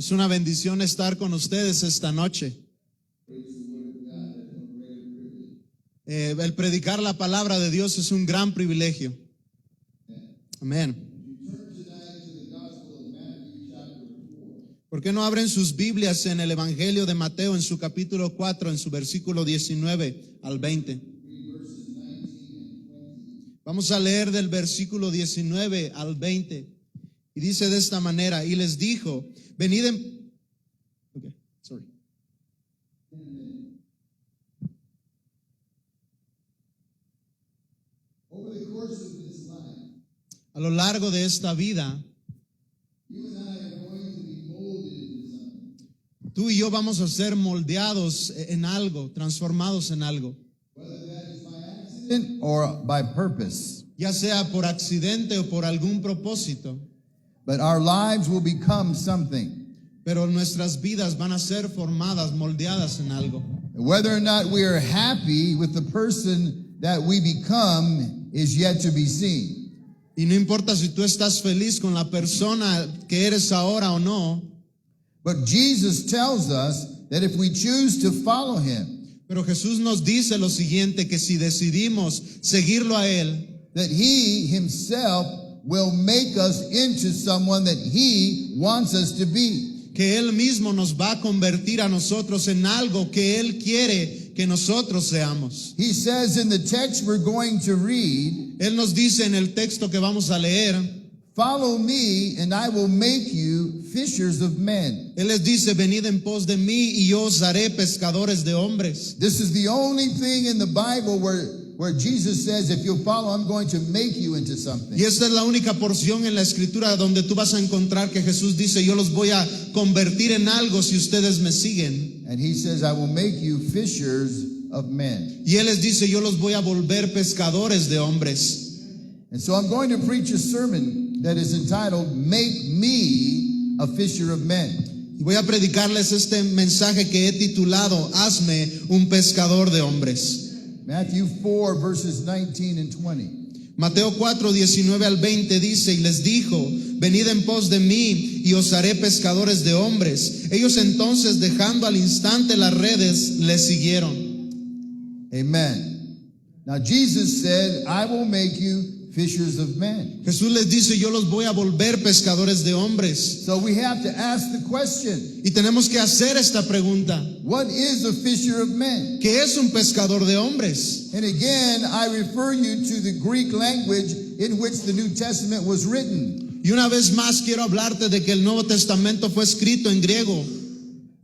Es una bendición estar con ustedes esta noche. El predicar la palabra de Dios es un gran privilegio. Amén. ¿Por qué no abren sus Biblias en el Evangelio de Mateo en su capítulo 4, en su versículo 19 al 20? Vamos a leer del versículo 19 al 20. Y dice de esta manera, y les dijo, venid en... Okay, sorry. A lo largo de esta vida, tú y yo vamos a ser moldeados en algo, transformados en algo. Or by purpose. Ya sea por accidente o por algún propósito. But our lives will become something. Pero nuestras vidas van a ser formadas, moldeadas en algo. Whether or not we are happy with the person that we become is yet to be seen. Y no importa si tú estás feliz con la persona que eres ahora o no. But Jesus tells us that if we choose to follow him, pero Jesús nos dice lo siguiente, que si decidimos seguirlo a él, that he himself will make us into someone that he wants us to be. Que él mismo nos va a convertir a nosotros en algo que él quiere que nosotros seamos. He says in the text we're going to read, él nos dice en el texto que vamos a leer, follow me and I will make you fishers of men. Él les dice, venid en pos de mí y yo os haré pescadores de hombres. This is the only thing in the Bible where Jesus says, if you follow, I'm going to make you into something. Y esta es la única porción en la escritura donde tú vas a encontrar que Jesús dice, yo los voy a convertir en algo si ustedes me siguen. And he says, I will make you fishers of men. Y él les dice, yo los voy a volver pescadores de hombres. And so I'm going to preach a sermon that is entitled, Make Me a Fisher of Men. Y voy a predicarles este mensaje que he titulado, hazme un pescador de hombres. Matthew 4, verses 19 and 20. Mateo 4, 19 al 20 dice, y les dijo, venid en pos de mí y os haré pescadores de hombres. Ellos entonces, dejando al instante las redes, le siguieron. Amen. Now Jesus said, I will make you fishers of men. Jesús les dice, yo los voy a volver pescadores de hombres. So we have to ask the question. Y tenemos que hacer esta pregunta. What is a fisher of men? ¿Qué es un pescador de hombres? And again, I refer you to the Greek language in which the New Testament was written. Y una vez más quiero hablarte de que el Nuevo Testamento fue escrito en griego.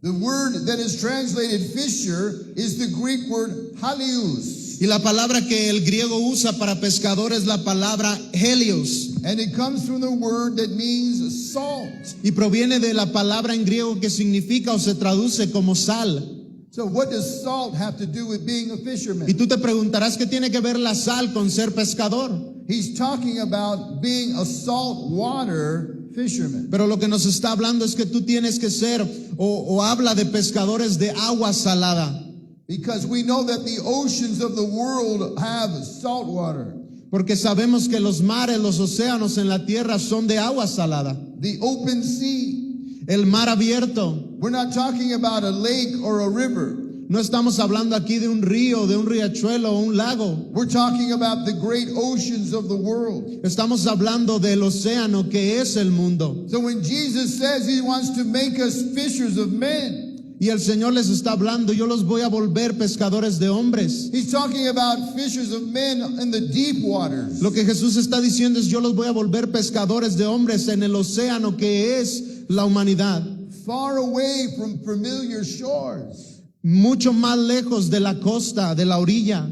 The word that is translated fisher is the Greek word halios. Y la palabra que el griego usa para pescador es la palabra helios. And it comes from the word that means salt. Y proviene de la palabra en griego que significa o se traduce como sal. So what does salt have to do with being a fisherman? Y tú te preguntarás qué tiene que ver la sal con ser pescador. He's talking about being a salt water fisherman. Pero lo que nos está hablando es que tú tienes que ser o habla de pescadores de agua salada. Because we know that the oceans of the world have salt water. Porque sabemos que los mares, los océanos en la tierra son de agua salada. The open sea. El mar abierto. We're not talking about a lake or a river. No estamos hablando aquí de un río, de un riachuelo o un lago. We're talking about the great oceans of the world. Estamos hablando del océano que es el mundo. So when Jesus says he wants to make us fishers of men, y el Señor les está hablando, yo los voy a volver pescadores de hombres. He's talking about fishers of men in the deep waters. Lo que Jesús está diciendo es, yo los voy a volver pescadores de hombres en el océano que es la humanidad. Far away from familiar shores. Mucho más lejos de la costa, de la orilla.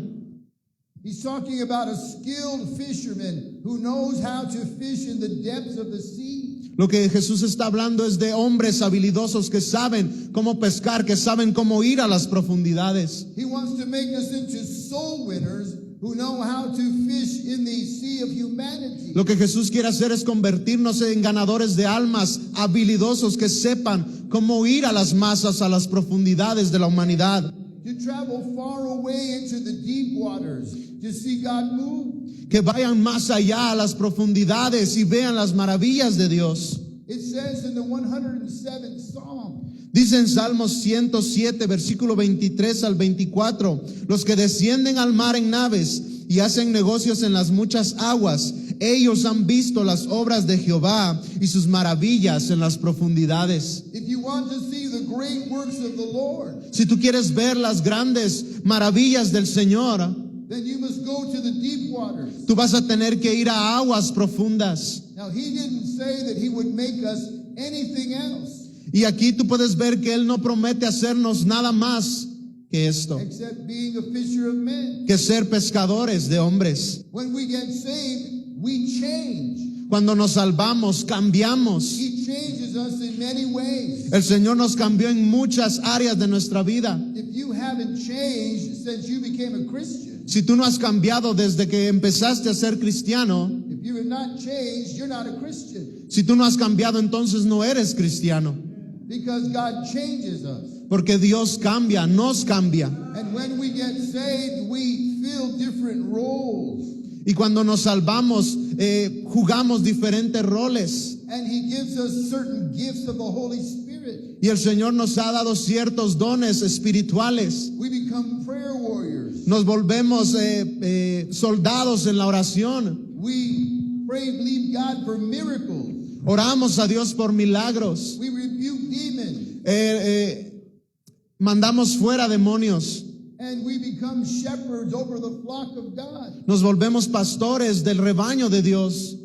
He's talking about a skilled fisherman who knows how to fish in the depths of the sea. Lo que Jesús está hablando es de hombres habilidosos que saben cómo pescar, que saben cómo ir a las profundidades. He wants to make us into soul winners who know how to fish in the sea of humanity. Lo que Jesús quiere hacer es convertirnos en ganadores de almas habilidosos que sepan cómo ir a las masas, a las profundidades de la humanidad. To travel far away into the deep waters to see God move. Que vayan más allá a las profundidades y vean las maravillas de Dios. It says in the 107th Psalm, Dice en Salmos 107, versículo 23 al 24, los que descienden al mar en naves y hacen negocios en las muchas aguas, ellos han visto las obras de Jehová y sus maravillas en las profundidades. if you want to see the great works of the Lord, Si tú quieres ver las grandes maravillas del Señor, then you must go to the deep waters. tú vas a tener que ir a aguas profundas. Now, he didn't say that he would make us anything else Y aquí tú puedes ver que Él no promete hacernos nada más que esto, except being a fisher of men. que ser pescadores de hombres. When we get saved, we change. Cuando nos salvamos, cambiamos. He changes us in many ways. El Señor nos cambió en muchas áreas de nuestra vida. If you haven't changed since you became a Christian, Si tú no has cambiado desde que empezaste a ser cristiano, if you have not changed, you're not a Christian. si tú no has cambiado, entonces no eres cristiano. Because God changes us. Porque Dios cambia, nos cambia. And when we get saved, we fill different roles. Y cuando nos salvamos, jugamos diferentes roles. And He gives us certain gifts of the Holy Spirit. Y el Señor nos ha dado ciertos dones espirituales. We become prayer warriors. Nos volvemos soldados en la oración. We pray, believe God for miracles. Oramos a Dios por milagros. We rebuke demons. Mandamos fuera demonios. And we become shepherds over the flock of God. Nos volvemos pastores del rebaño de Dios.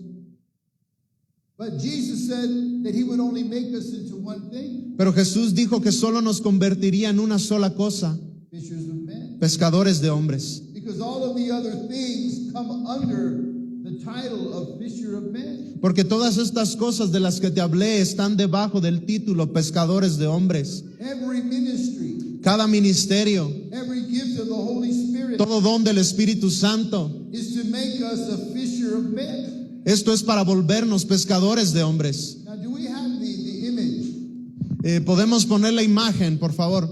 But Jesus said that He would only make us into one thing, Pero Jesús dijo que solo nos convertiría en una sola cosa: fishers of men. pescadores de hombres. Because all of the other things come under the title of fisher of men. Porque todas estas cosas de las que te hablé están debajo del título pescadores de hombres. Every ministry, Cada ministerio, every gift of the Holy Spirit todo don del Espíritu Santo, is to make us a fisher of men. esto es para volvernos pescadores de hombres. Now, do we have the image? Podemos poner la imagen, por favor.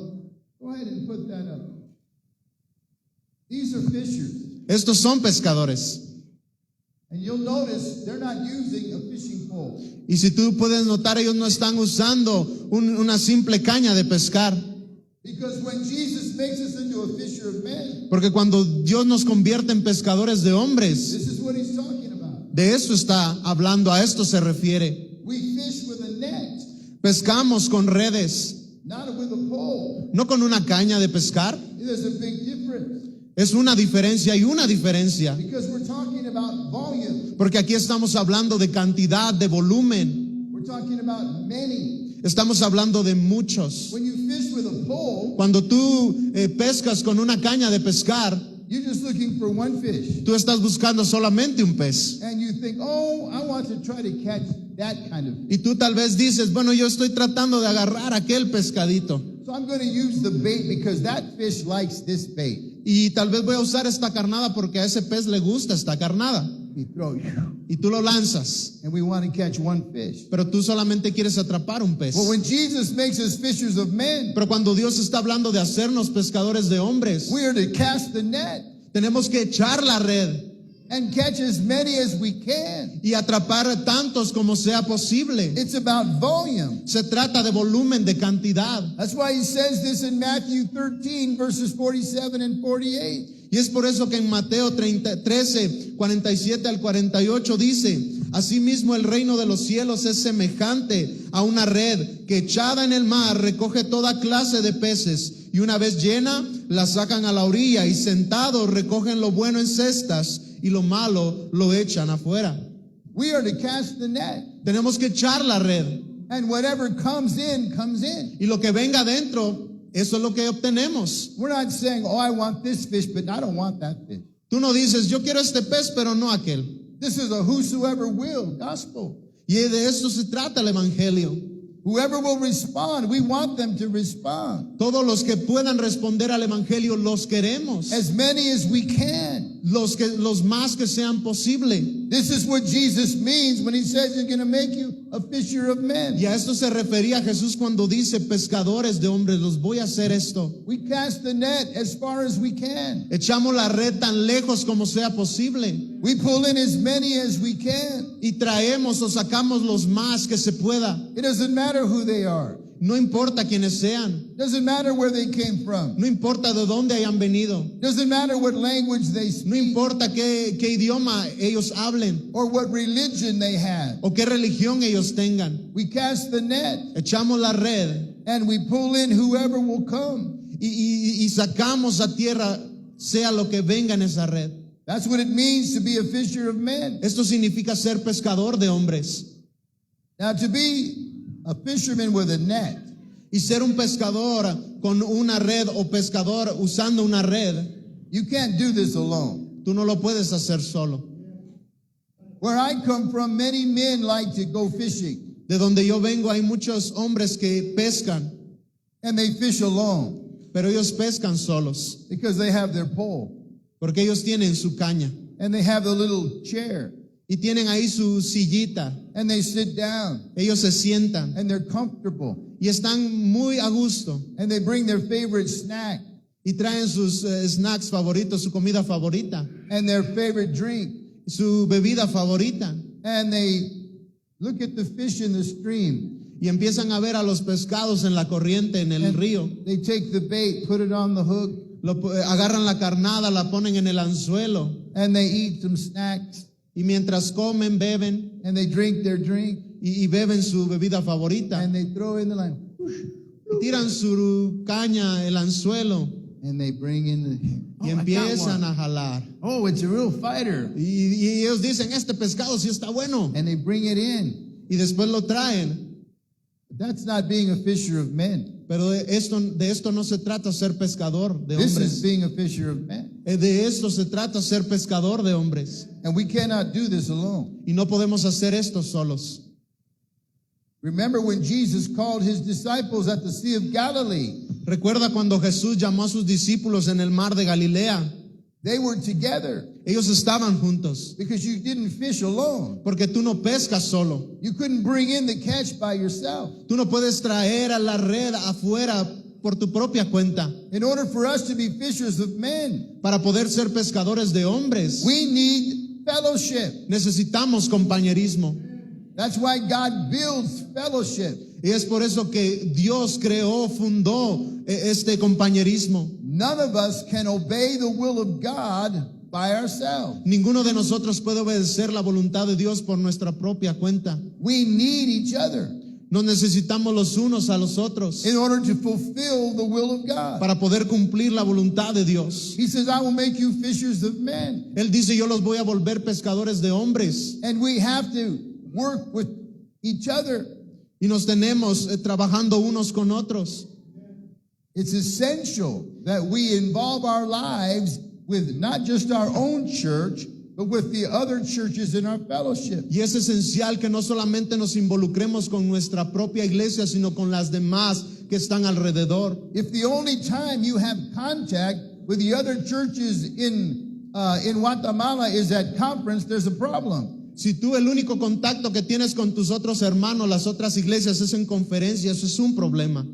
Go ahead and put that up. These are fishers. Estos son pescadores. And you'll notice they're not using a fishing pole. Y si tú puedes notar, ellos no están usando una simple caña de pescar. Because when Jesus makes us into a fisher of men, Porque cuando Dios nos convierte en pescadores de hombres, this is what He's talking about. de eso está hablando, a esto se refiere. We fish with a net, Pescamos con redes, not with a pole. no con una caña de pescar. There's a big difference. Es una diferencia y una diferencia. Because we're talking about volume. Porque aquí estamos hablando de cantidad, de volumen. We're talking about many. Estamos hablando de muchos. When you fish with a pole, Cuando tú pescas con una caña de pescar, you're just looking for one fish. tú estás buscando solamente un pez. And you think, oh, I want to try to catch that kind of fish. Y tú tal vez dices, bueno, yo estoy tratando de agarrar aquel pescadito. So I'm going to use the bait because that fish likes this bait. Y tal vez voy a usar esta carnada porque a ese pez le gusta esta carnada. We throw, Y tú lo lanzas, and we want to catch one fish. pero tú solamente quieres atrapar un pez. Well, when Jesus makes us fishers of men, Pero cuando Dios está hablando de hacernos pescadores de hombres, we are to cast the net tenemos que echar la red and catch as many as we can. y atrapar tantos como sea posible. It's about volume. Se trata de volumen, de cantidad. That's why he says this in Matthew 13, verses 47 and 48. Y es por eso que en Mateo 13, 47 al 48 dice: asimismo el reino de los cielos es semejante a una red que echada en el mar recoge toda clase de peces, y una vez llena la sacan a la orilla, y sentados recogen lo bueno en cestas y lo malo lo echan afuera. We are to cast the net, Tenemos que echar la red, and whatever comes in, comes in. y lo que venga adentro, eso es lo que obtenemos. We're not saying, oh, I want this fish, but I don't want that fish. Tú no dices, yo quiero este pez, pero no aquel. This is a whosoever will gospel. Y de eso se trata el evangelio. Whoever will respond, we want them to respond. Todos los que puedan responder al evangelio los queremos. As many as we can. Los más que sean posible. This is what Jesus means when he says he's going to make you a fisher of men. Y a esto se refería Jesús cuando dice pescadores de hombres, los voy a hacer esto. We cast the net as far as we can. Echamos la red tan lejos como sea posible We pull in as many as we can. y traemos o sacamos los más que se pueda. It doesn't matter who they are. No importa quiénes sean, Doesn't matter where they came from. no importa de dónde hayan venido, Doesn't matter what language they no speak importa qué idioma ellos hablen or what religion they have. o qué religión ellos tengan. We cast the net Echamos la red and we pull in whoever will come. y sacamos a tierra sea lo que venga en esa red. That's what it means to be a fisher of men. Esto significa ser pescador de hombres. Now, to be a fisherman with a net, Y ser un pescador con una red o pescador usando una red, you can't do this alone. tú no lo puedes hacer solo. Where I come from, many men like to go fishing, De donde yo vengo hay muchos hombres que pescan, and they fish alone pero ellos pescan solos, because they have their pole porque ellos tienen su caña and they have the little chair y tienen ahí su sillita. and they sit down Ellos se sientan and they're comfortable y están muy a gusto and they bring their favorite snack y traen sus snacks favoritos, su comida favorita, and their favorite drink, su bebida favorita, and they look at the fish in the stream y empiezan a ver a los pescados en la corriente, en el and río. they take the bait, put it on the hook, Agarran la carnada, la ponen en el anzuelo and they eat some snacks y mientras comen, beben and they drink their drink y beben su bebida favorita and they throw in the line y tiran su caña, el anzuelo and they bring in the y empiezan a jalar. oh, it's a real fighter, Y ellos dicen, este pescado sí está bueno. and they bring it in. Y después lo traen. That's not being a fisher of men. Pero de esto no se trata ser pescador de This is hombres. being a fisher of men. De esto se trata ser pescador de hombres. And we cannot do this alone. Y no podemos hacer esto solos. Remember when Jesus called his disciples at the Sea of Galilee? Recuerda cuando Jesús llamó a sus discípulos en el mar de Galilea. They were together Ellos estaban juntos. because you didn't fish alone. Porque tú no pescas solo. You couldn't bring in the catch by yourself. Tú no puedes traer a la red afuera por tu propia cuenta. In order for us to be fishers of men, Para poder ser pescadores de hombres, we need fellowship. necesitamos compañerismo. That's why God builds fellowship. Y es por eso que Dios creó, fundó este compañerismo. None of us can obey the will of God by ourselves. Ninguno de nosotros puede obedecer la voluntad de Dios por nuestra propia cuenta. We need each other Nos necesitamos los unos a los otros in order to fulfill the will of God. para poder cumplir la voluntad de Dios. He says, I will make you fishers of men. Él dice, yo los voy a volver pescadores de hombres. And we have to work with each other. Y nos tenemos trabajando unos con otros. It's essential that we involve our lives with not just our own church, but with the other churches in our fellowship. Y es esencial que no solamente nos involucremos con nuestra propia iglesia, sino con las demás que están alrededor. If the only time you have contact with the other churches in Guatemala is at conference, there's a problem. Si tú el único contacto que tienes con tus otros hermanos, las otras iglesias, es en conferencias, eso es un problema.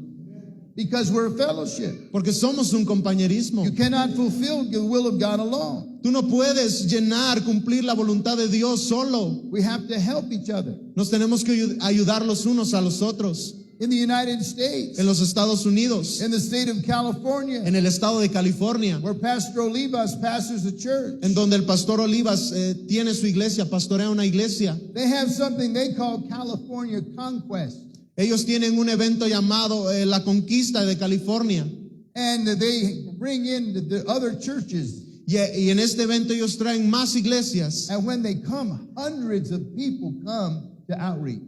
Because we're a fellowship. Porque somos un compañerismo. You cannot fulfill the will of God alone. Tú no puedes llenar, cumplir la voluntad de Dios solo. We have to help each other. Nos tenemos que ayudar los unos a los otros. In the United States, En los Estados Unidos, in the state of California, en el estado de California, where Pastor Olivas pastors a church, en donde el pastor Olivas tiene su iglesia, pastorea una iglesia. they have something they call California Conquest. Ellos tienen un evento llamado La Conquista de California. And they bring in the other churches. Y en este evento ellos traen más iglesias. And when they come, hundreds of people come to outreach.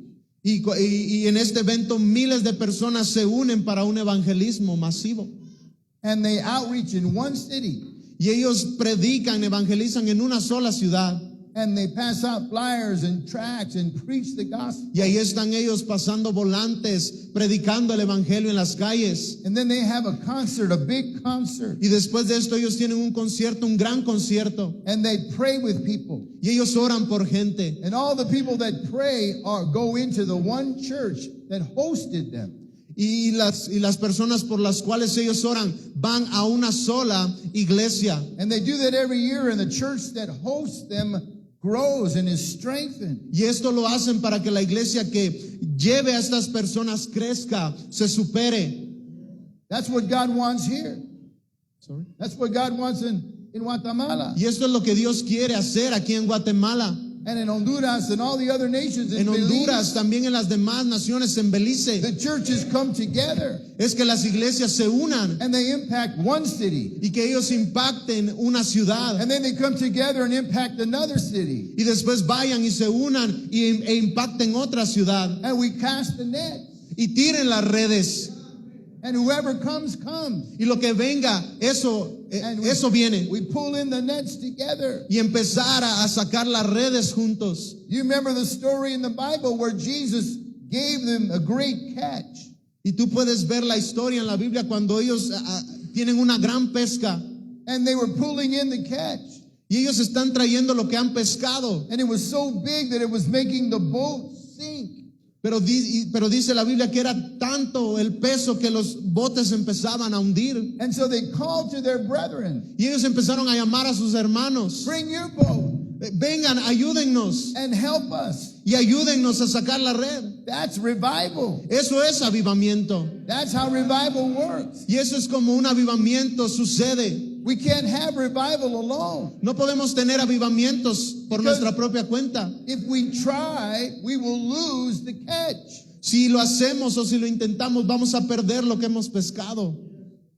Y en este evento miles de personas se unen para un evangelismo masivo. And they outreach in one city. Y ellos predican, evangelizan en una sola ciudad. and they pass out flyers and tracts and preach the gospel. Y ahí están ellos pasando volantes, predicando el evangelio en las calles. And then they have a concert, a big concert, Y después de esto ellos tienen un concierto, un gran concierto. and they pray with people. Y ellos oran por gente. And all the people that pray go into the one church that hosted them. Y las personas por las cuales ellos oran van a una sola iglesia. And they do that every year, and the church that hosts them grows and is strengthened. Y esto lo hacen para que la iglesia que lleve a estas personas crezca, se supere. That's what God wants here. Sorry. That's what God wants in Guatemala Y esto es lo que Dios quiere hacer aquí en Guatemala, and in Honduras and all the other nations in en Honduras, Belize. también en las demás naciones, en Belice. The churches come together Es que las iglesias se unan and they impact one city. y que ellos impacten una ciudad. And then they come together and impact another city. Y después vayan y se unan e impacten otra ciudad. And we cast the net. Y tiren las redes. And whoever comes, comes. Y lo que venga, eso And viene. We pull in the nets together. Y empezar a sacar las redes juntos. You remember the story in the Bible where Jesus gave them a great catch. Y tú puedes ver la historia en la Biblia cuando ellos tienen una gran pesca. And they were pulling in the catch. Y ellos están trayendo lo que han pescado. And it was so big that it was making the boat sink. Pero dice la Biblia que era tanto el peso que los botes empezaban a hundir. And so they called to their brethren, Y ellos empezaron a llamar a sus hermanos. bring your boat Vengan, ayúdennos. and help us. Y ayúdennos a sacar la red. That's revival. Eso es avivamiento. That's how revival works. Y eso es como un avivamiento sucede. We can't have revival alone. No podemos tener avivamientos por nuestra propia cuenta. If we try, we will lose the catch. Si lo hacemos o si lo intentamos, vamos a perder lo que hemos pescado.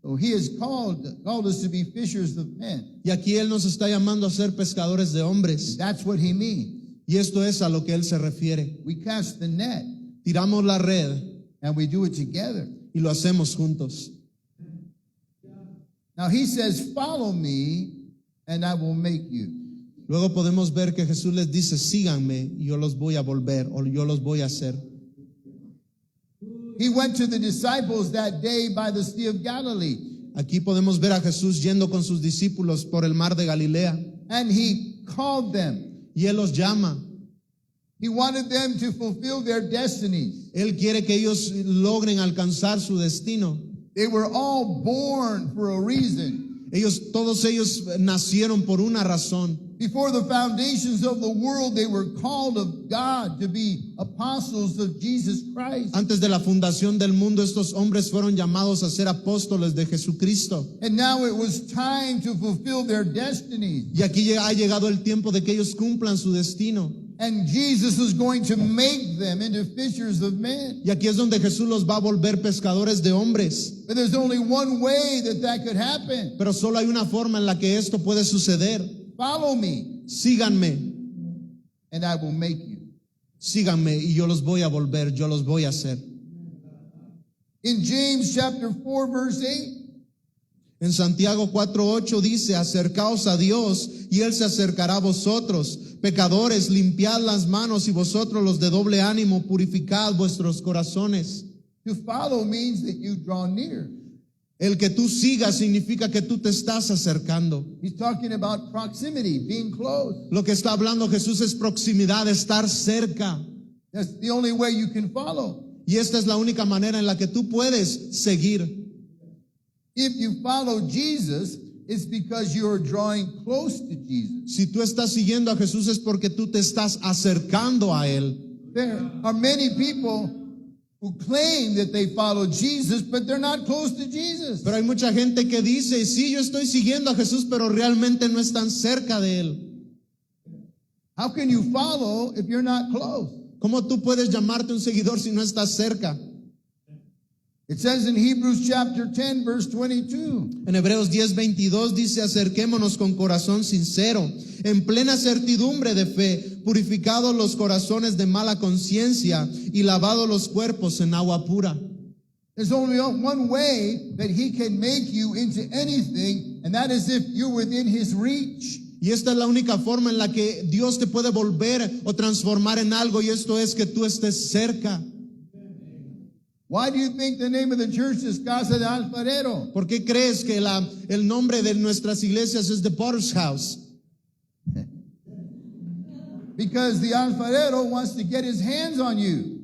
So he has called us to be fishers of men. Y aquí Él nos está llamando a ser pescadores de hombres. That's what he means. Y esto es a lo que Él se refiere. We cast the net Tiramos la red and we do it together. y lo hacemos juntos. Now he says, follow me and I will make you. Luego podemos ver que Jesús les dice, síganme y yo los voy a volver o yo los voy a hacer. He went to the disciples that day by the Sea of Galilee, Aquí podemos ver a Jesús yendo con sus discípulos por el mar de Galilea and he called them. y Él los llama. He wanted them to fulfill their destinies. Él quiere que ellos logren alcanzar su destino. They were all born for a reason. Todos ellos nacieron por una razón. Before the foundations of the world, they were called of God to be apostles of Jesus Christ. Antes de la fundación del mundo, estos hombres fueron llamados a ser apóstoles de Jesucristo. And now it was time to fulfill their destinies. Y aquí ha llegado el tiempo de que ellos cumplan su destino. And Jesus was going to make them into fishers of men. Y aquí es donde Jesús los va a volver pescadores de hombres. But there's only one way that could happen. Pero solo hay una forma en la que esto puede suceder. Follow me, Síganme, and I will make you. síganme y yo los voy a volver, yo los voy a hacer. In James chapter 4, verse 8, En Santiago 4:8 dice, acercaos a Dios y Él se acercará a vosotros. Pecadores, limpiad las manos y vosotros los de doble ánimo, purificad vuestros corazones. to follow means that you draw near. El que tú sigas significa que tú te estás acercando. He's talking about proximity, being close. Lo que está hablando Jesús es proximidad, estar cerca. That's the only way you can follow. Y esta es la única manera en la que tú puedes seguir. If you follow Jesus, it's because you're drawing close to Jesus. Si tú estás siguiendo a Jesús es porque tú te estás acercando a Él. There are many people who claim that they follow Jesus, but they're not close to Jesus. Pero hay mucha gente que dice, sí, yo estoy siguiendo a Jesús, pero realmente no están cerca de Él. How can you follow if you're not close? ¿Cómo tú puedes llamarte un seguidor si no estás cerca? It says in Hebrews chapter 10, verse 22, En Hebreos 10:22 dice, acerquémonos con corazón sincero, en plena certidumbre de fe, purificados los corazones de mala conciencia y lavados los cuerpos en agua pura. there's only one way that he can make you into anything, and that is if you're within his reach. Y esta es la única forma en la que Dios te puede volver o transformar en algo, y esto es que tú estés cerca. Why do you think the name of the church is Casa de Alfarero? ¿Por qué crees que el nombre de nuestras iglesias es The Potter's House? Because the alfarero wants to get his hands on you.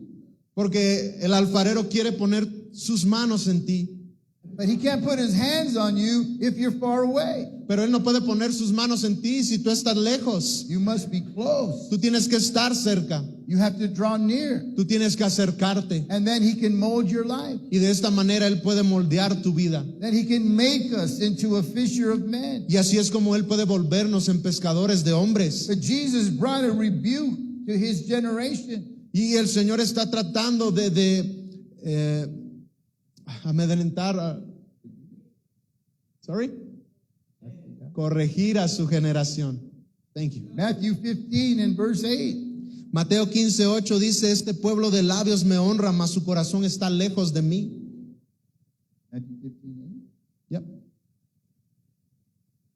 Porque el alfarero quiere poner sus manos en ti. But he can't put his hands on you if you're far away. Pero él no puede poner sus manos en ti si tú estás lejos. You must be close. Tú tienes que estar cerca. You have to draw near. Tú tienes que acercarte. And then he can mold your life. Y de esta manera él puede moldear tu vida. Then he can make us into a fisher of men. Y así es como él puede volvernos en pescadores de hombres. But Jesus brought a rebuke to his generation. Y el Señor está tratando de amedrentar, corregir a su generación. Thank you. Matthew 15 and verse 8. Mateo 15:8 dice: este pueblo de labios me honra, mas su corazón está lejos de mí. Matthew 15:8. Yep.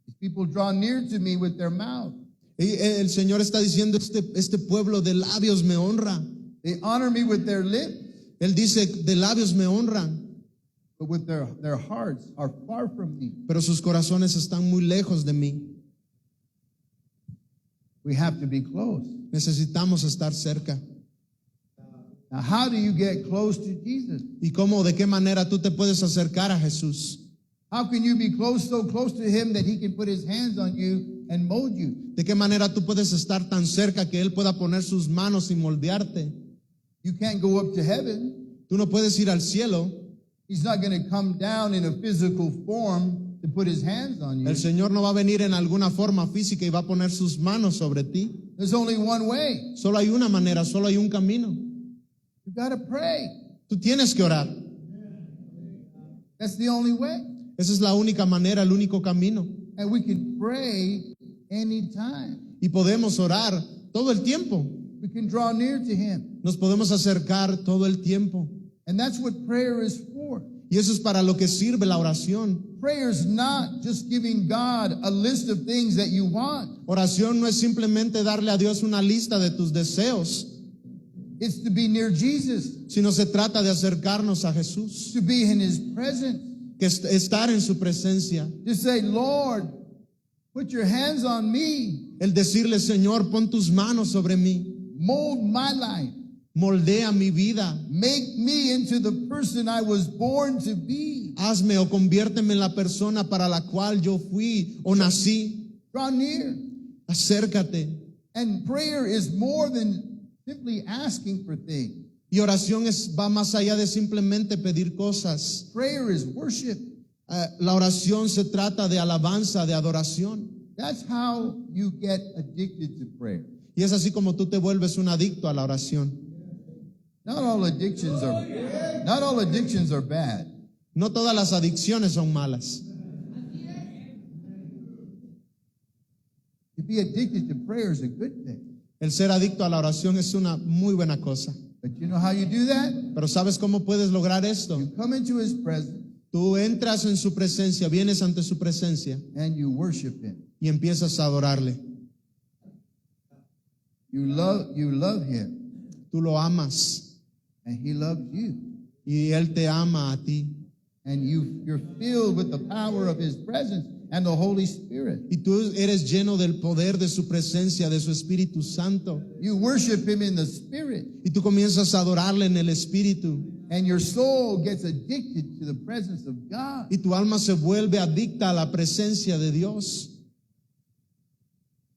These people draw near to me with their mouth. Y el Señor está diciendo: este pueblo de labios me honra. They honor me with their lips. Él dice: de labios me honran, But with their hearts are far from me. pero sus corazones están muy lejos de mí. We have to be close. Necesitamos estar cerca. Now, how do you get close to Jesus? ¿Y cómo, de qué manera tú te puedes acercar a Jesús? How can you be so close to him that he can put his hands on you and mold you? ¿De qué manera tú puedes estar tan cerca que Él pueda poner sus manos y moldearte? You can't go up to heaven. Tú no puedes ir al cielo. He's not going to come down in a physical form to put his hands on you. El Señor no va a venir en alguna forma física y va a poner sus manos sobre ti. There's only one way. Solo hay una manera, solo hay un camino. You got to pray. Tú tienes que orar. That's the only way. Esa es la única manera, el único camino. And we can pray anytime. Y podemos orar todo el tiempo. We can draw near to him. Nos podemos acercar todo el tiempo. And that's what prayer is for. Y eso es para lo que sirve la oración. Prayer is not just giving God a list of things that you want. Oración no es simplemente darle a Dios una lista de tus deseos, It's to be near Jesus, sino se trata de acercarnos a Jesús, to be in his presence, que estar en su presencia. to say, Lord, put your hands on me, El decirle: Señor, pon tus manos sobre mí, mold my life, moldea mi vida, make me into the person I was born to be. hazme o conviérteme en la persona para la cual yo fui o nací. Draw near. Acércate. And prayer is more than simply asking for things. Y oración va más allá de simplemente pedir cosas. Prayer is worship. La oración se trata de alabanza, de adoración. That's how you get addicted to prayer. Y es así como tú te vuelves un adicto a la oración. Not all addictions are bad. No todas las adicciones son malas. To be addicted to prayer is a good thing. El ser adicto a la oración es una muy buena cosa. But you know how you do that? Pero ¿sabes cómo puedes lograr esto? You come into his presence Tú entras en su presencia, vienes ante su presencia and you worship him. y empiezas a adorarle. You love him Tú lo amas and he loves you. y Él te ama a ti. And you're filled with the power of his presence and the Holy Spirit. Y tú eres lleno del poder de su presencia, de su Espíritu Santo. You worship him in the Spirit, Y tú comienzas a adorarle en el Espíritu. and your soul gets addicted to the presence of God. Y tu alma se vuelve adicta a la presencia de Dios.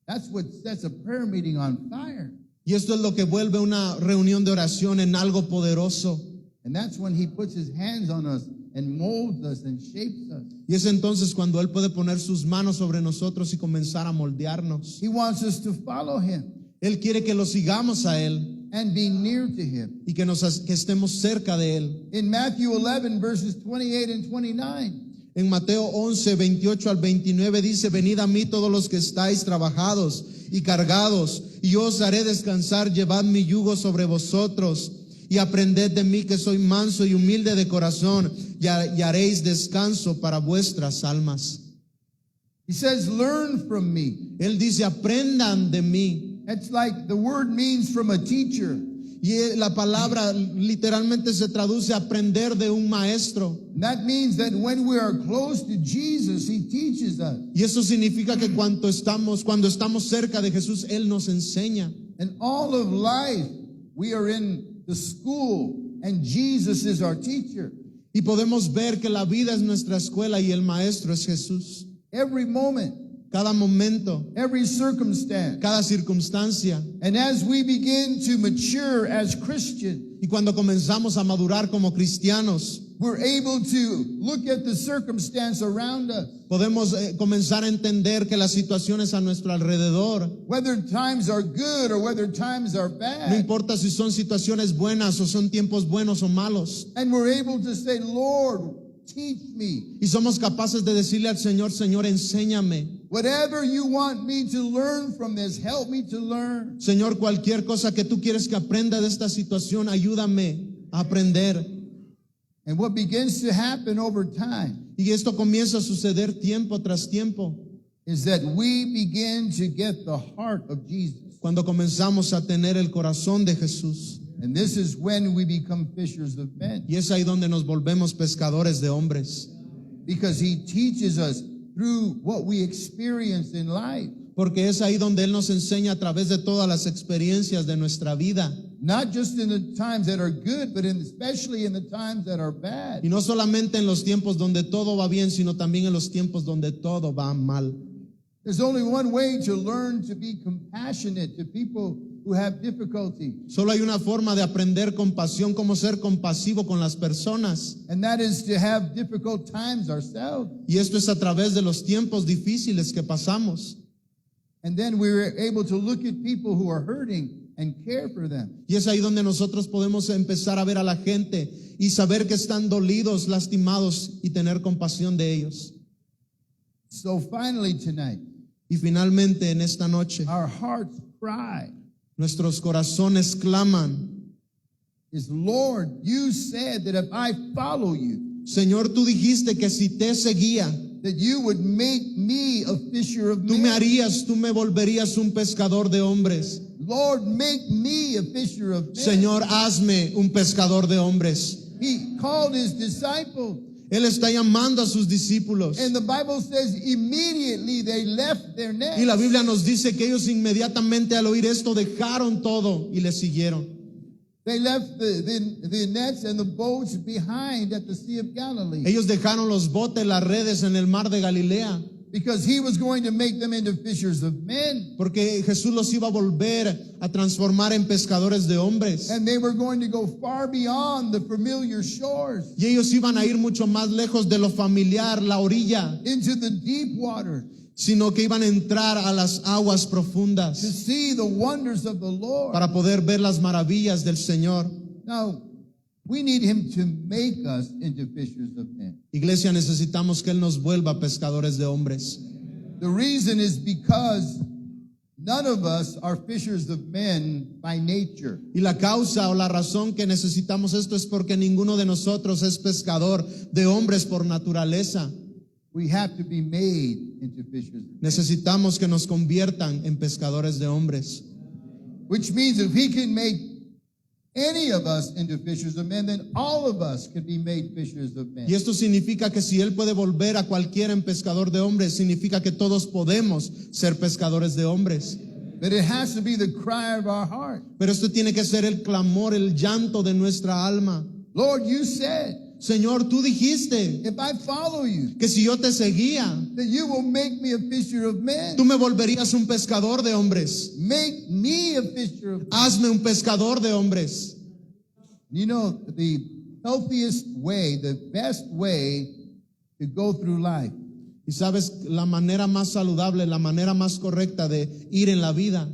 That's what sets a prayer meeting on fire. Y esto es lo que vuelve una reunión de oración en algo poderoso. And that's when he puts his hands on us and molds us and shapes us. Y es entonces cuando Él puede poner sus manos sobre nosotros y comenzar a moldearnos. He wants us to follow him Él quiere que lo sigamos a Él and be near to him. y que estemos cerca de Él. In Matthew 11, verses 28 and 29, En Mateo 11, 28 al 29 dice: venid a mí todos los que estáis trabajados y cargados, y yo os haré descansar. Llevad mi yugo sobre vosotros y aprended de mí, que soy manso y humilde de corazón, y haréis descanso para vuestras almas. He says, learn from me. Él dice, aprendan de mí. It's like the word means from a teacher. Y la palabra literalmente se traduce aprender de un maestro. And that means that when we are close to Jesus, he teaches us. Y eso significa que cuando estamos cerca de Jesús, Él nos enseña. And all of life, we are in the school, and Jesus is our teacher. Y podemos ver que la vida es nuestra escuela y el maestro es Jesús. Every moment, Cada momento, every circumstance. cada circunstancia. And as we begin to mature as Christians, Y cuando comenzamos a madurar como cristianos, we're able to look at the circumstance around us. podemos comenzar a entender que las situaciones a nuestro alrededor, Whether times are good or whether times are no bad. importa si son situaciones buenas o son tiempos buenos o malos, And we're able to say, Lord, teach me. y somos capaces de decirle al Señor, Señor, enséñame. Whatever you want me to learn from this, help me to learn. Señor, cualquier cosa que tú quieres que aprenda de esta situación, ayúdame a aprender. And what begins to happen over time Y esto comienza a suceder tiempo tras tiempo, is that we begin to get the heart of Jesus. cuando comenzamos a tener el corazón de Jesús. And this is when we become fishers of men. Y es ahí donde nos volvemos pescadores de hombres. Because he teaches us through what we experience in life. Porque es ahí donde Él nos enseña a través de todas las experiencias de nuestra vida. Not just in the times that are good, but especially in the times that are bad. Y no solamente en los tiempos donde todo va bien, sino también en los tiempos donde todo va mal. There's only one way to learn to be compassionate to people who have difficulty. Solo hay una forma de aprender compasión, cómo ser compasivo con las personas. And that is to have difficult times ourselves. Y esto es a través de los tiempos difíciles que pasamos. And then we're able to look at people who are hurting and care for them. Y es ahí donde nosotros podemos empezar a ver a la gente y saber que están dolidos, lastimados y tener compasión de ellos. So finally tonight, Y finalmente en esta noche, our hearts cry nuestros corazones claman, is, Lord, you said that if I follow you, Señor, tú dijiste que si te seguía, that you would make me a fisher of tú me men. harías, tú me volverías un pescador de hombres. Lord, make me a fisher of men. Señor, hazme un pescador de hombres. He called his disciples, Él está llamando a sus discípulos. and the Bible says immediately they left their nets. Y la Biblia nos dice que ellos inmediatamente al oír esto dejaron todo y le siguieron. They left the nets and the boats behind at the Sea of Galilee Ellos dejaron los botes, las redes en el mar de Galilea, because he was going to make them into fishers of men. porque Jesús los iba a volver a transformar en pescadores de hombres. And they were going to go far beyond the familiar shores Y ellos iban a ir mucho más lejos de lo familiar, la orilla, into the deep waters sino que iban a entrar a las aguas to profundas see the wonders of the Lord. para poder ver las maravillas del Señor. Now, we need him to make us into fishers of men. Iglesia, necesitamos que Él nos vuelva pescadores de hombres. The reason is because none of us are fishers of men by nature. Y la causa o la razón que necesitamos esto es porque ninguno de nosotros es pescador de hombres por naturaleza. We have to be made into fishers of men. Necesitamos que nos conviertan en pescadores de hombres. Which means if he can make any of us into fishers of men, then all of us can be made fishers of men. Y esto significa que si Él puede volver a cualquiera en pescador de hombres, significa que todos podemos ser pescadores de hombres. But it has to be the cry of our heart. Pero esto tiene que ser el clamor, el llanto de nuestra alma. Lord, you said, Señor, tú dijiste if I follow you, que si yo te seguía, that you will make me a fisher of men. tú me volverías un pescador de hombres. Make me a fisher of men. Hazme un pescador de hombres. You know, the healthiest way, the best way to go through life Y sabes, la manera más saludable, la manera más correcta de ir en la vida,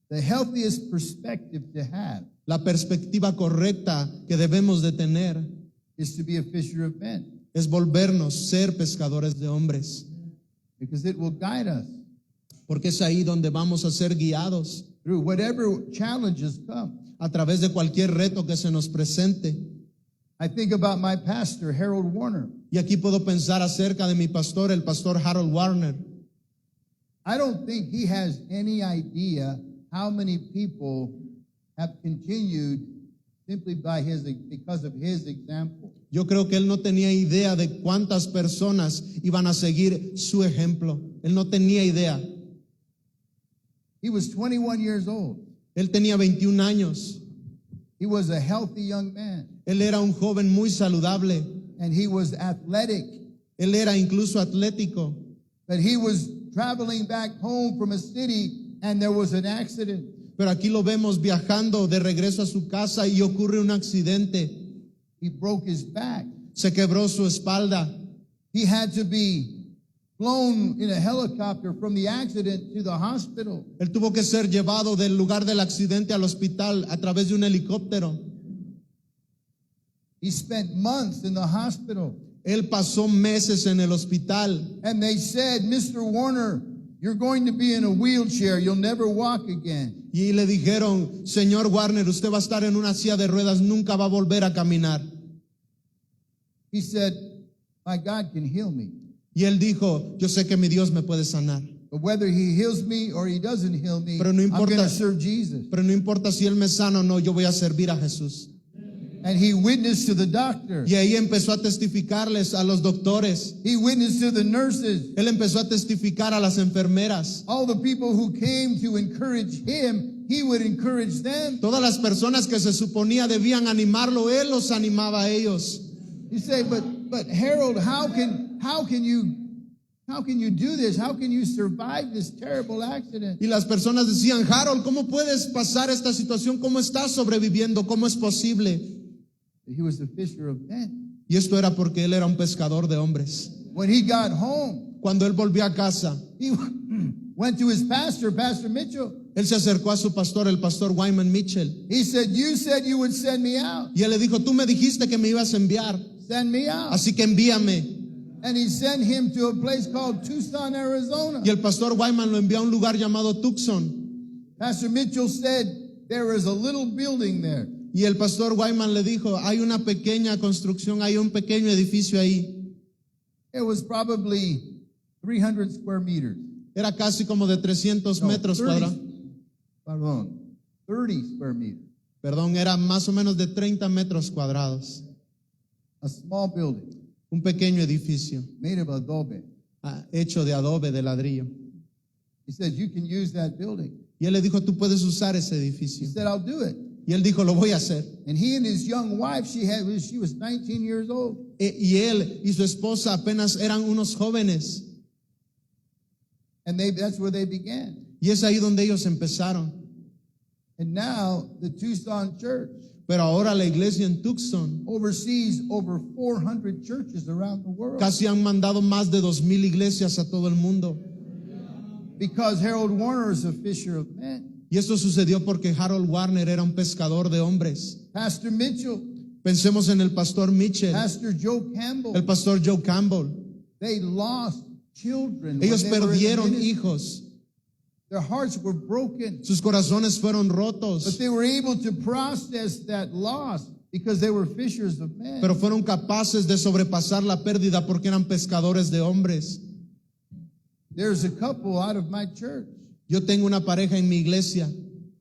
the healthiest perspective to have la perspectiva correcta que debemos de tener is to be a fisher of men, es volvernos ser pescadores de hombres. because it will guide us Porque es ahí donde vamos a ser guiados through whatever challenges come. a través de cualquier reto que se nos presente. I think about my pastor, Harold Warner. Y aquí puedo pensar acerca de mi pastor, el pastor Harold Warner. I don't think he has any idea how many people have continued simply because of his example. Yo creo que él no tenía idea de cuántas personas iban a seguir su ejemplo. Él no tenía idea. He was 21 years old. Él tenía 21 años. He was a healthy young man, Él era un joven muy saludable. and he was athletic. Él era incluso atlético. But he was traveling back home from a city, and there was an accident. Pero aquí lo vemos viajando de regreso a su casa y ocurre un accidente. He broke his back. Se quebró su espalda. He had to be flown in a helicopter from the accident to the hospital. Él tuvo que ser llevado del lugar del accidente al hospital a través de un helicóptero. He spent months in the hospital. Él pasó meses en el hospital. And they said, Mr. Warner, you're going to be in a wheelchair. You'll never walk again. Y le dijeron, señor Warner, usted va a estar en una silla de ruedas, nunca va a volver a caminar. He said, my God can heal me. Y él dijo, yo sé que mi Dios me puede sanar. But whether he heals me or he doesn't heal me, Pero no I'm going importa. to serve Jesus. Pero no importa si él me sana o no, yo voy a servir a Jesús. And he witnessed to the doctor. Y ahí empezó a testificarles a los doctores. He witnessed to the nurses. Él empezó a testificar a las enfermeras. All the people who came to encourage him, he would encourage them. Todas las personas que se suponía debían animarlo, él los animaba a ellos. You say, but Harold, how can you do this? How can you survive this terrible accident? Y las personas decían, Harold, ¿cómo puedes pasar esta situación? ¿Cómo estás sobreviviendo? ¿Cómo es posible? He was a fisher of men. Y esto era porque él era un pescador de hombres. When he got home, Cuando él volvió a casa, he went to his pastor, Pastor Mitchell. él se acercó a su pastor, el pastor Wyman Mitchell. He said, you said you would send me out. Y él le dijo, tú me dijiste que me ibas a enviar, Send me out. así que envíame. And he sent him to a place called Tucson, Arizona. Y el pastor Wyman lo envió a un lugar llamado Tucson. Pastor Mitchell said, there is a little building there. Y el pastor Wyman le dijo, hay una pequeña construcción, hay un pequeño edificio ahí. It was probably 300 square meters. Era casi como de 300 No, metros cuadrados. 30 square meters. Perdón, era más o menos de 30 metros cuadrados. A small building Un pequeño edificio made of adobe. hecho de adobe, de ladrillo. He said, you can use that building. Y él le dijo, tú puedes usar ese He edificio. said, I'll do it. Y él dijo, lo voy a hacer. And he and his young wife, she was 19 years old. Y él y su esposa apenas eran unos jóvenes. And that's where they began. Y es ahí donde ellos empezaron. And now the Tucson church Pero ahora la iglesia en Tucson oversees over 400 churches around the world. casi han mandado más de 2,000 iglesias a todo el mundo. Because Harold Warner is a fisher of men. Y esto sucedió porque Harold Warner era un pescador de hombres. Pastor Mitchell, Pensemos en el pastor Mitchell, Pastor Joe Campbell, el pastor Joe Campbell. they lost children. when Ellos they were in the perdieron ministry. hijos. Their hearts were broken. Sus corazones fueron But rotos. they were able to process that loss because they were fishers of men. Pero fueron capaces de sobrepasar la pérdida porque eran pescadores de hombres. There's a couple out of my church, Yo tengo una pareja en mi iglesia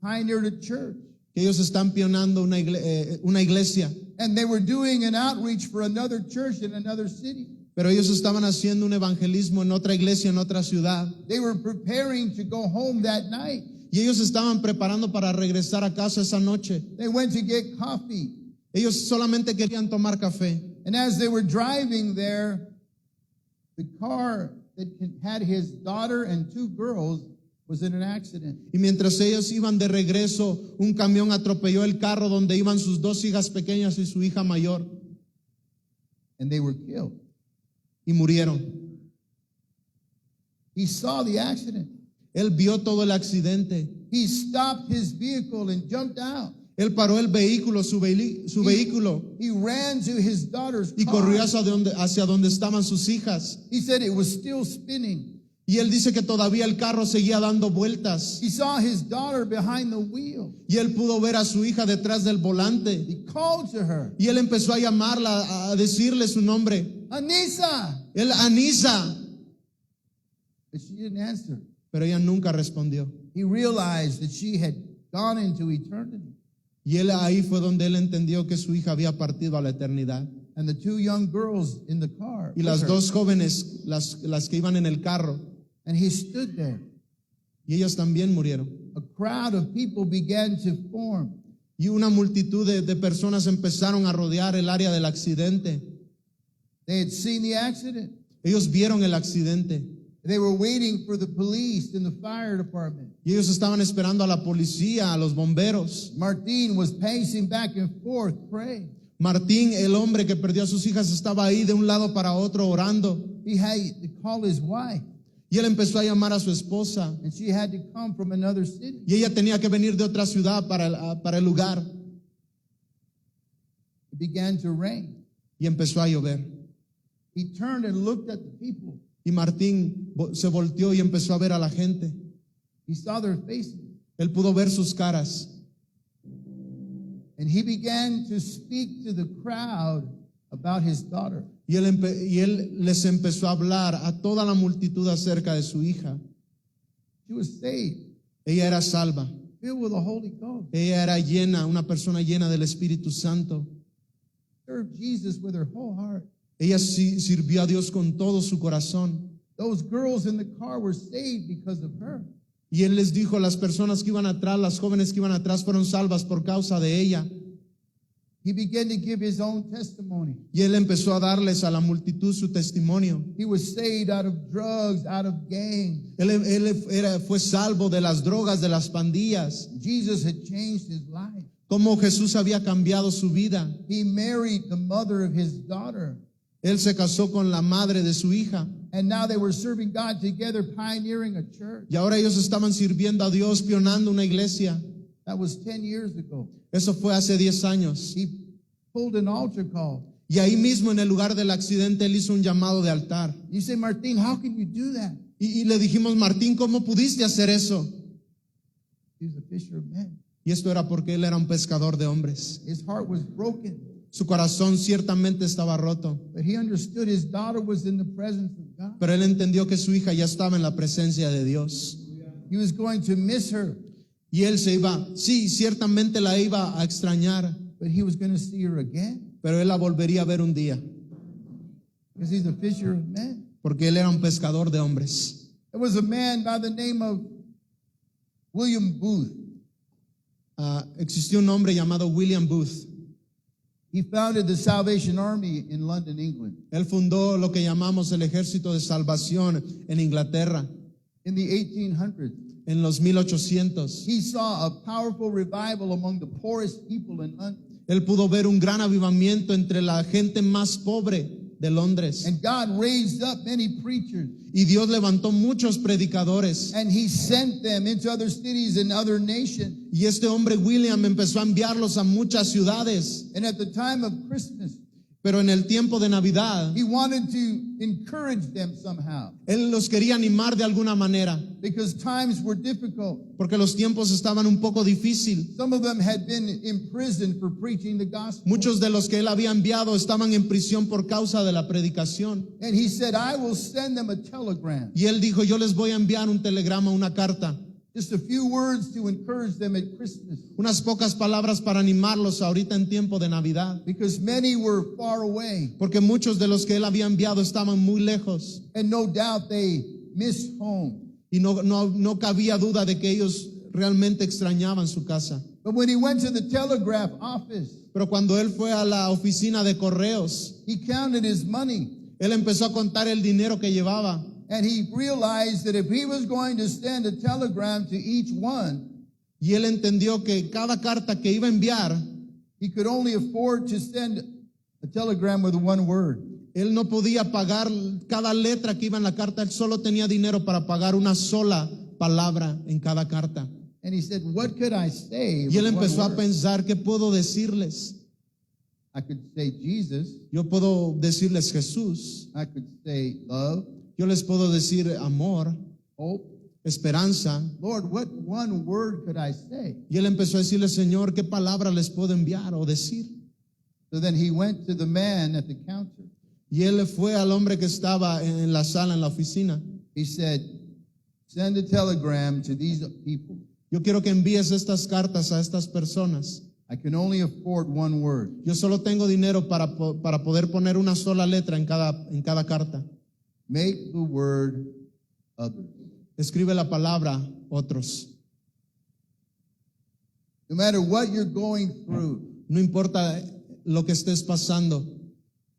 pioneered a church, que ellos están pionando una iglesia. and they were doing an outreach for another church in another city. Pero ellos estaban haciendo un evangelismo en otra iglesia, en otra ciudad. They were preparing to go home that night. Y ellos estaban preparando para regresar a casa esa noche. They went to get coffee. Ellos solamente querían tomar café. And as they were driving there, the car that had his daughter and two girls was in an accident. Y mientras ellos iban de regreso, un camión atropelló el carro donde iban sus dos hijas pequeñas y su hija mayor. And they were killed. Y murieron. He saw the accident. Él vio todo el accidente. He stopped his vehicle and jumped out. Él paró el vehículo, su vehículo, He ran to his daughter's y car. corrió hacia donde estaban sus hijas. He said it was still spinning. Y él dice que todavía el carro seguía dando vueltas. He saw his daughter behind the wheel. Y él pudo ver a su hija detrás del volante. He called to her, Y él empezó a llamarla, a decirle su nombre. Anissa. Anisa. But she didn't answer. Pero ella nunca respondió. He realized that she had gone into eternity. Y él ahí fue donde él entendió que su hija había partido a la eternidad. And the two young girls in the car. Y las dos jóvenes, las que iban en el carro, And he stood there. y ellas también murieron. A crowd of people began to form. Y una multitud de personas empezaron a rodear el área del accidente. They had seen the accident. Ellos vieron el accidente. They were waiting for the police and the fire department. Y ellos estaban esperando a la policía, a los bomberos. Martin was pacing back and forth praying. Martín, el hombre que perdió a sus hijas, estaba ahí de un lado para otro orando. He had to call his wife, Y él empezó a llamar a su esposa. and she had to come from another city. Y ella tenía que venir de otra ciudad para el lugar. It began to rain. Y empezó a llover. He turned and looked at the people. Y Martín se volteó y empezó a ver a la gente. He saw their faces. Él pudo ver sus caras. And he began to speak to the crowd about his daughter. Y él les empezó a hablar a toda la multitud acerca de su hija. She was saved, Ella era salva. filled with the Holy Ghost. Ella era llena, una persona llena del Espíritu Santo. Served Jesus with her whole heart. Ella sirvió a Dios con todo su corazón. Those girls in the car were saved because of her. Y él les dijo, las personas que iban atrás, las jóvenes que iban atrás fueron salvas por causa de ella. He began to give his own testimony. Y él empezó a darles a la multitud su testimonio. He was saved out of drugs, out of gangs. Él fue salvo de las drogas, de las pandillas. Jesus had changed his life. Cómo Jesús había cambiado su vida. He married the mother of his daughter. Él se casó con la madre de su hija. And now they were serving God together, pioneering a church. Y ahora ellos estaban sirviendo a Dios, pionando una iglesia. That was 10 years ago. Eso fue hace 10 años. He pulled an altar call. Y ahí mismo en el lugar del accidente él hizo un llamado de altar. You say, Martin, how can you do that? Y le dijimos, Martín, ¿cómo pudiste hacer eso? He was a fisher of men. Y esto era porque él era un pescador de hombres. His heart was broken, Su corazón ciertamente estaba roto, but he understood his daughter was in the presence of God. pero él entendió que su hija ya estaba en la presencia de Dios. He was going to miss her, Y él ciertamente la iba a extrañar, but he was going to see her again pero él la volvería a ver un día, because he's a fisher of men. porque él era un pescador de hombres. There was a man by the name of William Booth. Existió un hombre llamado William Booth. He founded the Salvation Army in London, England. Él fundó lo que llamamos el Ejército de Salvación en Inglaterra In the 1800s, en los 1800. he saw a powerful revival among the poorest people in London. Él pudo ver un gran avivamiento entre la gente más pobre de Londres. And God raised up many preachers, Y Dios levantó muchos predicadores. and he sent them into other cities and other nations. Y este hombre William empezó a enviarlos a muchas ciudades. And at the time of Christmas, Pero en el tiempo de Navidad, he wanted to encourage them somehow él los quería animar de alguna manera, because times were difficult. porque los tiempos estaban un poco difíciles. Some of them had been imprisoned for preaching the gospel. Muchos de los que él había enviado estaban en prisión por causa de la predicación. And he said, I will send them a telegram. Y él dijo, yo les voy a enviar un telegrama, una carta, Just a few words to encourage them at Christmas, unas pocas palabras para animarlos ahorita en tiempo de Navidad. because many were far away. Porque muchos de los que él había enviado estaban muy lejos. And no doubt they missed home. Y no cabía duda de que ellos realmente extrañaban su casa. But when he went to the telegraph office, Pero cuando él fue a la oficina de correos, he counted his money. él empezó a contar el dinero que llevaba. And he realized that if he was going to send a telegram to each one, Y él entendió que cada carta que iba a enviar, he could only afford to send a telegram with one word. él no podía pagar cada letra que iba en la carta. Él solo tenía dinero para pagar una sola palabra en cada carta. And he said, what could I say? Y él with one empezó a word? pensar, ¿qué puedo decirles? I could say Jesus. Yo puedo decirles Jesús. I could say love, Yo les puedo decir amor, hope. esperanza. Lord, what one word could I say? Y él empezó a decirle, Señor, ¿qué palabra les puedo enviar o decir? So then he went to the man at the counter. Y él fue al hombre que estaba en la sala, en la oficina. He said, send a telegram to these people. Yo quiero que envíes estas cartas a estas personas. I can only afford one word. Yo solo tengo dinero para poder poner una sola letra en cada carta. Make the word others. Escribe la palabra otros. No matter what you're going through, No importa lo que estés pasando,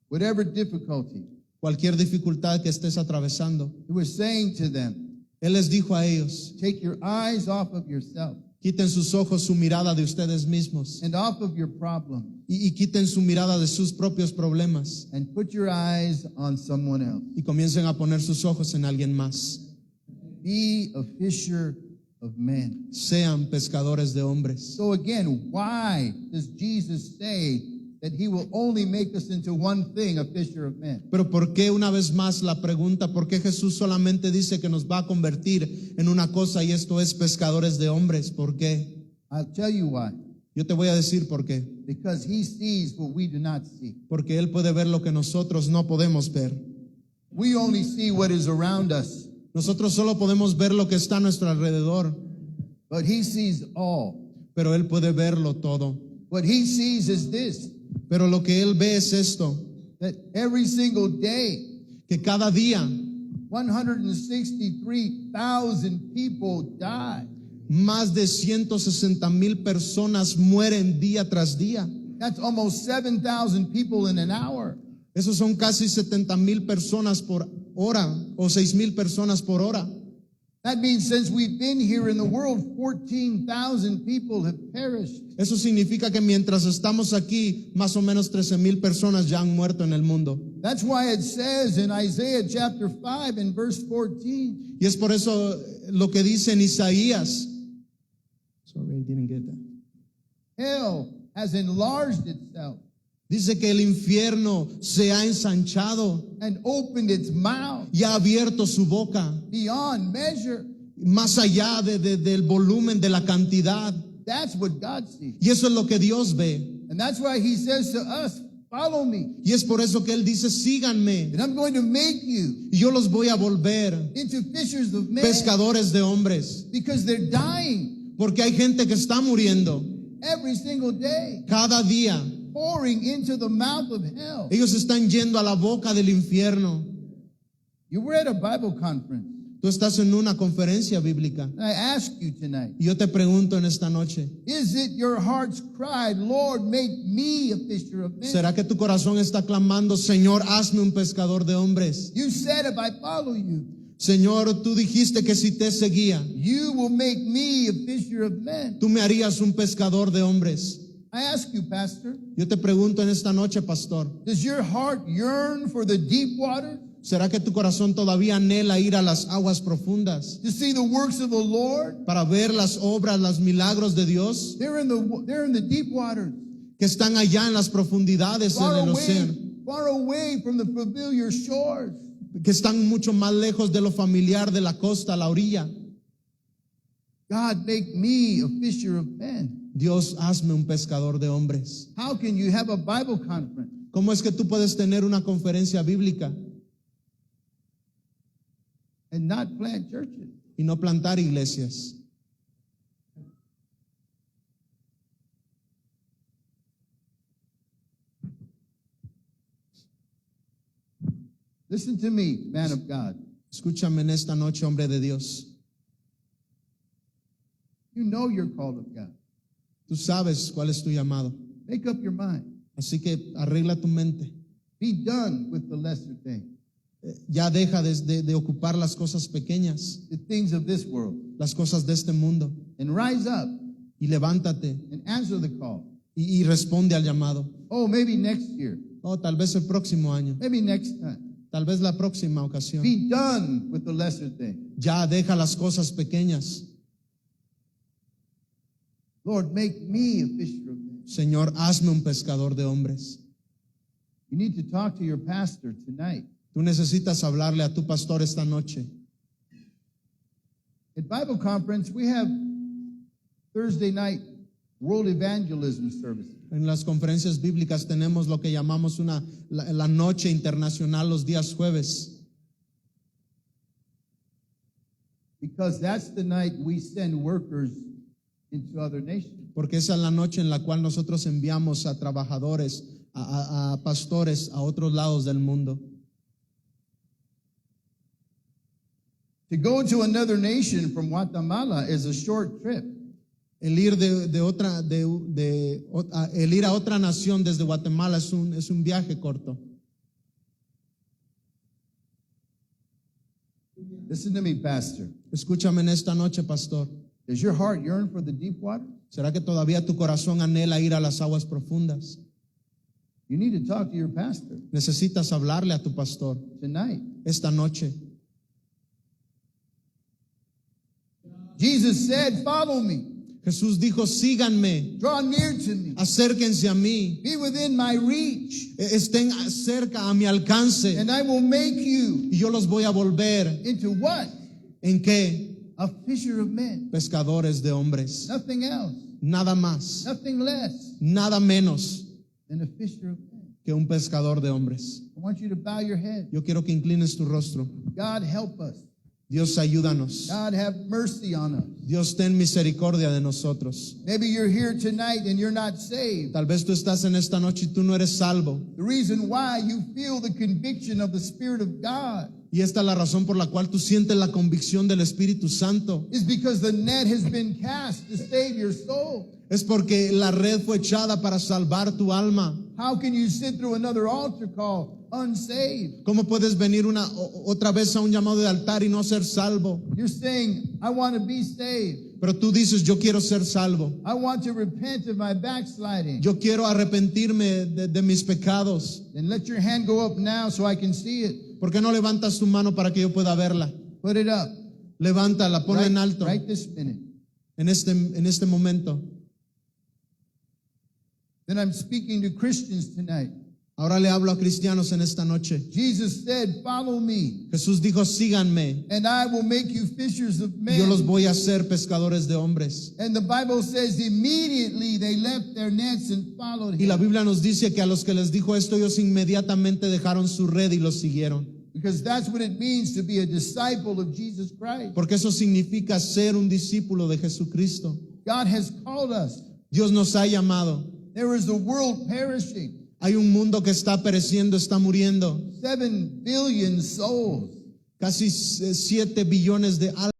whatever difficulty, cualquier dificultad que estés atravesando. he was saying to them, Él les dijo a ellos, take your eyes off of yourself quiten sus ojos, su mirada de ustedes mismos and off of your problem y quiten su mirada de sus propios problemas and put your eyes on someone else. y comiencen a poner sus ojos en alguien más. Be a fisher of men. Sean pescadores de hombres. So again, why does Jesus say that he will only make us into one thing, a fisher of men? Pero ¿por qué una vez más la pregunta? ¿Por qué Jesús solamente dice que nos va a convertir en una cosa y esto es pescadores de hombres? ¿Por qué? I'll tell you why. Yo te voy a decir por qué. Because he sees what we do not see. Porque Él puede ver lo que nosotros no podemos ver. We only see what is around us, Nosotros solo podemos ver lo que está a nuestro alrededor, but he sees all. pero Él puede verlo todo. What he sees is this, Pero lo que Él ve es esto, that every single day, que cada día 163,000 people die. más de 160,000 personas mueren día tras día. That's almost 7,000 people in an hour. Esos son casi 70,000 personas por hora o 6,000 personas por hora. That means since we've been here in the world, 14,000 people have perished. Eso significa que mientras estamos aquí, más o menos 13,000 personas ya han muerto en el mundo. That's why it says in Isaiah chapter 5 and verse 14, Y es por eso lo que dice en Isaías. Sorry, I didn't get that. hell has enlarged itself Dice que el infierno se ha ensanchado and opened its mouth y ha abierto su boca beyond measure. más allá del volumen, de la cantidad. That's what God sees. Y eso es lo que Dios ve. And that's why he says to us, follow me, Y es por eso que Él dice, síganme. and I'm going to make you Y yo los voy a volver into fishers of men, pescadores de hombres. because they're dying Porque hay gente que está muriendo every single day, cada día. pouring into the mouth of hell. Ellos están yendo a la boca del infierno. You were at a Bible conference. Tú estás en una conferencia bíblica. And I ask you tonight, Y yo te pregunto en esta noche, is it your heart's cry, Lord, make me a fisher of men? ¿será que tu corazón está clamando, Señor, hazme un pescador de hombres? You said if I follow you, Señor, tú dijiste que si te seguía, you will make me a fisher of men. tú me harías un pescador de hombres. I ask you, Pastor, Yo te pregunto en esta noche, pastor, does your heart yearn for the deep water, ¿será que tu corazón todavía anhela ir a las aguas profundas to see the works of the Lord? para ver las obras, los milagros de Dios They're in the deep waters, que están allá en las profundidades en el océano, far away from the familiar shores. que están mucho más lejos de lo familiar, de la costa, la orilla? God, make me a fisher of men. Dios, hazme un pescador de hombres. How can you have a Bible conference ¿Cómo es que tú puedes tener una conferencia bíblica and not plant churches? y no plantar iglesias? Listen to me, man of God. Escúchame en esta noche, hombre de Dios. You know you're called of God. Tú sabes cuál es tu llamado. Make up your mind. Así que arregla tu mente. Be done with the lesser things, Ya deja de ocupar las cosas pequeñas, the things of this world, las cosas de este mundo, and rise up y levántate and answer the call. y responde al llamado. Oh, maybe next year, Oh, tal vez el próximo año, maybe next time. tal vez la próxima ocasión. Be done with the lesser things. Ya deja las cosas pequeñas. Lord, make me a fisher of men. Señor, hazme un pescador de hombres. You need to talk to your pastor tonight. Tú necesitas hablarle a tu pastor esta noche. At Bible conference, we have Thursday night World Evangelism Services. En las conferencias bíblicas tenemos lo que llamamos la noche internacional los días jueves, Because that's the night we send workers into other nations. porque esa es la noche en la cual nosotros enviamos a trabajadores, a pastores a otros lados del mundo. To go to another nation from Guatemala is a short trip. El ir el ir a otra nación desde Guatemala es un viaje corto. Listen to me, Pastor. Escúchame en esta noche, pastor. Does your heart yearn for the deep water? ¿Será que todavía tu corazón anhela ir a las aguas profundas? You need to talk to your pastor Necesitas hablarle a tu pastor tonight. esta noche. Jesus said, follow me. Jesús dijo, síganme, Draw near to me. acérquense a mí, Be within my reach. estén cerca a mi alcance And I will make you y yo los voy a volver. into what? ¿En qué? A fisher of men. Pescadores de hombres. Nothing else. Nada más, Nothing less nada menos than a fisher of men. que un pescador de hombres. I want you to bow your head. Yo quiero que inclines tu rostro. God help us. Dios, ayúdanos. God have mercy on us. Dios, ten misericordia de nosotros. Maybe you're here tonight and you're not saved. Tal vez tú estás en esta noche y tú no eres salvo. The reason why you feel the conviction of the Spirit of God Y esta es la razón por la cual tú sientes la convicción del Espíritu Santo. is because the net has been cast to save your soul. Es porque la red fue echada para salvar tu alma. How can you sit through another altar call unsaved? ¿Cómo puedes venir otra vez a un llamado de altar y no ser salvo? You're saying, I want to be saved. Pero tú dices, yo quiero ser salvo. I want to repent of my backsliding. Yo quiero arrepentirme de mis pecados. Then let your hand go up now so I can see it. ¿Por qué no levantas tu mano para que yo pueda verla? Put it up. Levántala, ponla en alto Right this minute. en este momento. Then I'm speaking to Christians tonight. Ahora le hablo a cristianos en esta noche. Jesus said, follow me, Jesús dijo, síganme and I will make you fishers of y yo los men. voy a hacer pescadores de hombres. And the Bible says immediately they left their nets and followed Y la him. Biblia nos dice que a los que les dijo esto, ellos inmediatamente dejaron su red y los siguieron. Because that's what it means to be a disciple of Jesus Christ. Porque eso significa ser un discípulo de Jesucristo. God has called us. Dios nos ha llamado. There is a world perishing, Hay un mundo que está pereciendo, está muriendo. 7 billion souls. Casi 7 billones de almas